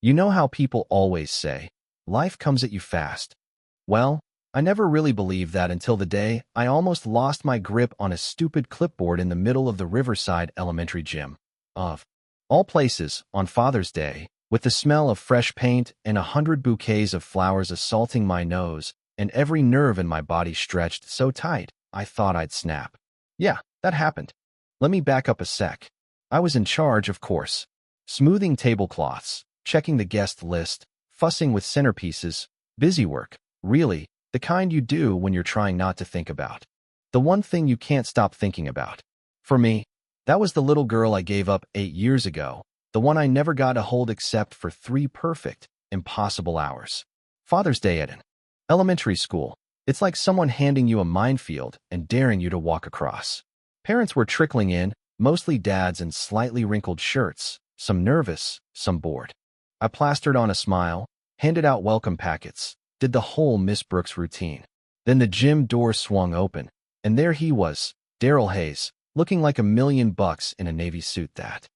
You know how people always say, life comes at you fast. Well, I never really believed that until the day I almost lost my grip on a stupid clipboard in the middle of the Riverside Elementary gym. Of all places, on Father's Day, with the smell of fresh paint and 100 bouquets of flowers assaulting my nose, and every nerve in my body stretched so tight, I thought I'd snap. Yeah, that happened. Let me back up a sec. I was in charge, of course. Smoothing tablecloths, checking the guest list, fussing with centerpieces, busy work, really, the kind you do when you're trying not to think about. The one thing you can't stop thinking about. For me, that was the little girl I gave up 8 years ago, the one I never got to hold except for 3 perfect, impossible hours. Father's Day at an elementary school. It's like someone handing you a minefield and daring you to walk across. Parents were trickling in, mostly dads in slightly wrinkled shirts, some nervous, some bored. I plastered on a smile, handed out welcome packets, did the whole Miss Brooks routine. Then the gym door swung open, and there he was, Daryl Hayes, looking like $1,000,000 in a Navy suit that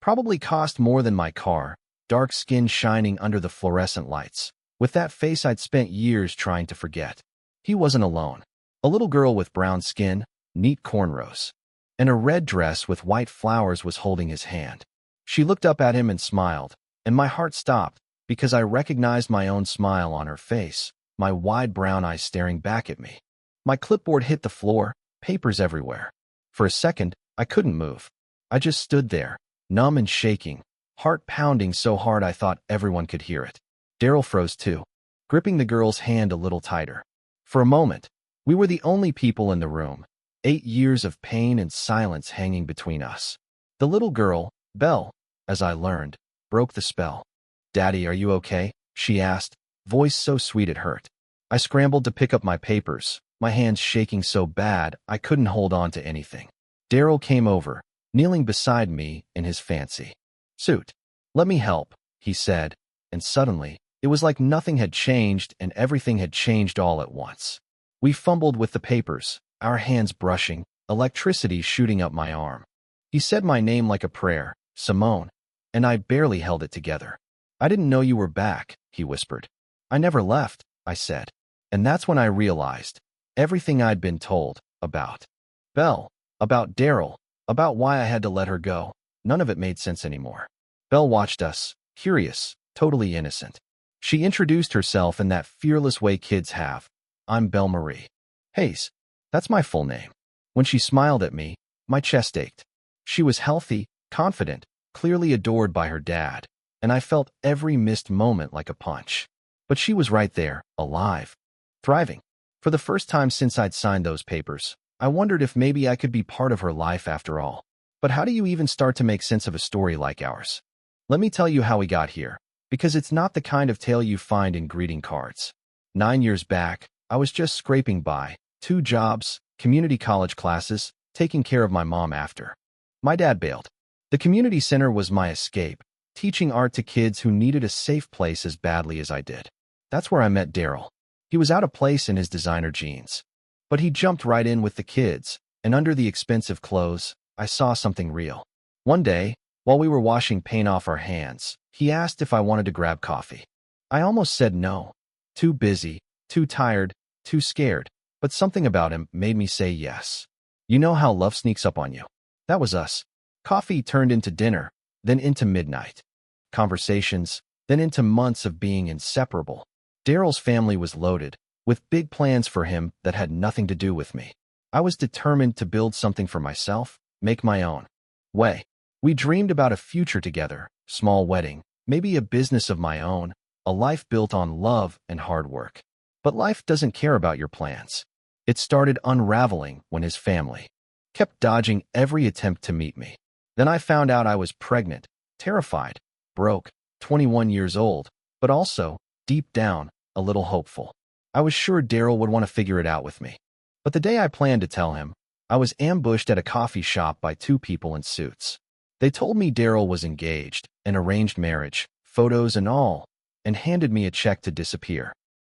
probably cost more than my car, dark skin shining under the fluorescent lights, with that face I'd spent years trying to forget. He wasn't alone. A little girl with brown skin, neat cornrows, and a red dress with white flowers was holding his hand. She looked up at him and smiled, and my heart stopped because I recognized my own smile on her face, my wide brown eyes staring back at me. My clipboard hit the floor, papers everywhere. For a second, I couldn't move. I just stood there, numb and shaking, heart pounding so hard I thought everyone could hear it. Daryl froze too, gripping the girl's hand a little tighter. For a moment, we were the only people in the room, 8 years of pain and silence hanging between us. The little girl, Belle, as I learned, broke the spell. "Daddy, are you okay?" she asked, voice so sweet it hurt. I scrambled to pick up my papers, my hands shaking so bad I couldn't hold on to anything. Daryl came over, kneeling beside me in his fancy suit. "Let me help," he said, and suddenly, it was like nothing had changed and everything had changed all at once. We fumbled with the papers, our hands brushing, electricity shooting up my arm. He said my name like a prayer, "Simone," and I barely held it together. "I didn't know you were back," he whispered. "I never left," I said. And that's when I realized everything I'd been told about Belle, about Daryl, about why I had to let her go. None of it made sense anymore. Belle watched us, curious, totally innocent. She introduced herself in that fearless way kids have. "I'm Belle Marie Hayes. That's my full name." When she smiled at me, my chest ached. She was healthy, confident, clearly adored by her dad, and I felt every missed moment like a punch. But she was right there, alive, thriving. For the first time since I'd signed those papers, I wondered if maybe I could be part of her life after all. But how do you even start to make sense of a story like ours? Let me tell you how we got here, because it's not the kind of tale you find in greeting cards. 9 years back, I was just scraping by, 2 jobs, community college classes, taking care of my mom after my dad bailed. The community center was my escape, teaching art to kids who needed a safe place as badly as I did. That's where I met Daryl. He was out of place in his designer jeans, but he jumped right in with the kids, and under the expensive clothes, I saw something real. One day, while we were washing paint off our hands, he asked if I wanted to grab coffee. I almost said no. Too busy, too tired, too scared, but something about him made me say yes. You know how love sneaks up on you? That was us. Coffee turned into dinner, then into midnight. Conversations, then into months of being inseparable. Daryl's family was loaded, with big plans for him that had nothing to do with me. I was determined to build something for myself, make my own way. We dreamed about a future together, small wedding, maybe a business of my own, a life built on love and hard work. But life doesn't care about your plans. It started unraveling when his family kept dodging every attempt to meet me. Then I found out I was pregnant, terrified, broke, 21 years old, but also, deep down, a little hopeful. I was sure Daryl would want to figure it out with me. But the day I planned to tell him, I was ambushed at a coffee shop by 2 people in suits. They told me Daryl was engaged, an arranged marriage, photos and all, and handed me a check to disappear.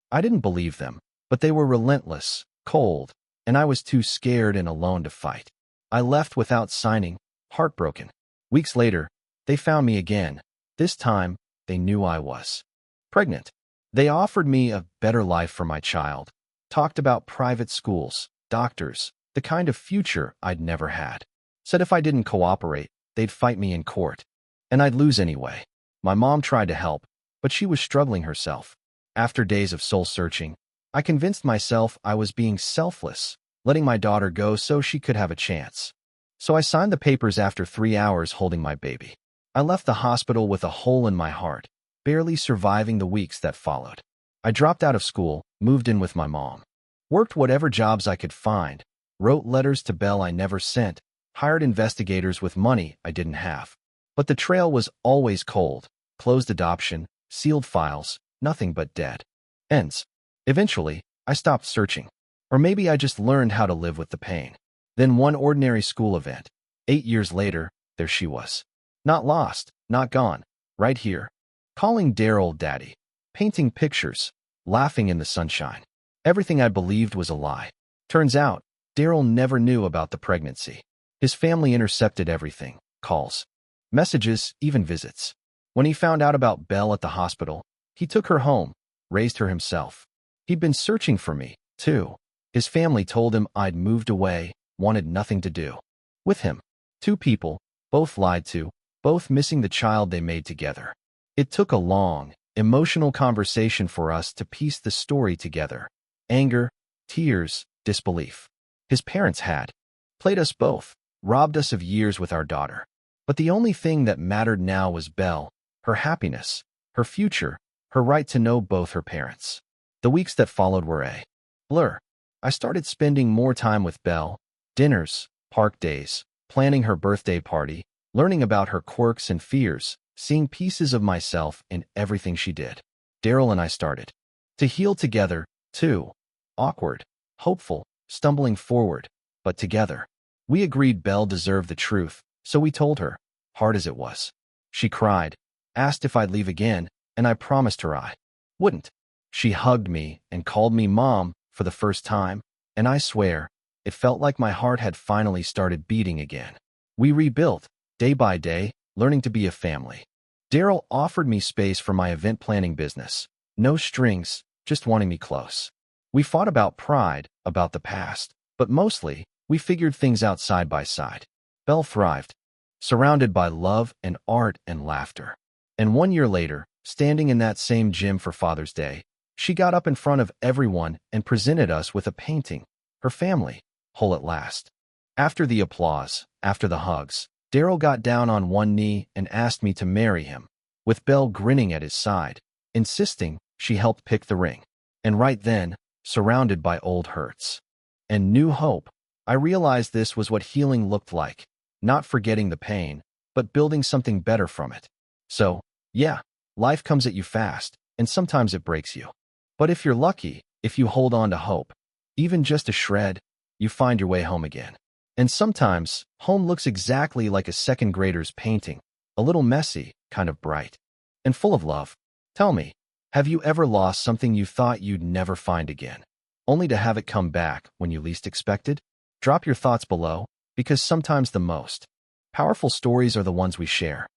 I didn't believe them, but they were relentless, cold, and I was too scared and alone to fight. I left without signing, heartbroken. Weeks later, they found me again. This time, they knew I was pregnant. They offered me a better life for my child, talked about private schools, doctors, the kind of future I'd never had. Said if I didn't cooperate, they'd fight me in court, and I'd lose anyway. My mom tried to help, but she was struggling herself. After days of soul-searching, I convinced myself I was being selfless, letting my daughter go so she could have a chance. So I signed the papers after 3 hours holding my baby. I left the hospital with a hole in my heart, barely surviving the weeks that followed. I dropped out of school, moved in with my mom, worked whatever jobs I could find, wrote letters to Belle I never sent, hired investigators with money I didn't have. But the trail was always cold, closed adoption, sealed files, nothing but dead ends. Eventually, I stopped searching. Or maybe I just learned how to live with the pain. Then one ordinary school event. 8 years later, there she was. Not lost, not gone, right here. Calling Daryl Daddy, painting pictures, laughing in the sunshine. Everything I believed was a lie. Turns out, Daryl never knew about the pregnancy. His family intercepted everything, calls, messages, even visits. When he found out about Belle at the hospital, he took her home, raised her himself. He'd been searching for me, too. His family told him I'd moved away, wanted nothing to do with him. 2 people, both lied to, both missing the child they made together. It took a long, emotional conversation for us to piece the story together. Anger, tears, disbelief. His parents had played us both, robbed us of years with our daughter. But the only thing that mattered now was Belle, her happiness, her future, her right to know both her parents. The weeks that followed were a blur. I started spending more time with Belle, dinners, park days, planning her birthday party, learning about her quirks and fears, seeing pieces of myself in everything she did. Daryl and I started to heal together, too. Awkward, hopeful, stumbling forward, but together. We agreed Belle deserved the truth, so we told her, hard as it was. She cried, asked if I'd leave again, and I promised her I wouldn't. She hugged me and called me Mom for the first time, and I swear, it felt like my heart had finally started beating again. We rebuilt, day by day, learning to be a family. Daryl offered me space for my event planning business. No strings, just wanting me close. We fought about pride, about the past, but mostly, we figured things out side by side. Belle thrived, surrounded by love and art and laughter. And 1 year later, standing in that same gym for Father's Day, she got up in front of everyone and presented us with a painting. Her family, whole at last. After the applause, after the hugs, Daryl got down on one knee and asked me to marry him, with Belle grinning at his side, insisting she helped pick the ring. And right then, surrounded by old hurts and new hope, I realized this was what healing looked like, not forgetting the pain, but building something better from it. So, yeah, life comes at you fast, and sometimes it breaks you. But if you're lucky, if you hold on to hope, even just a shred, you find your way home again. And sometimes, home looks exactly like a second grader's painting, a little messy, kind of bright, and full of love. Tell me, have you ever lost something you thought you'd never find again, only to have it come back when you least expected? Drop your thoughts below, because sometimes the most powerful stories are the ones we share.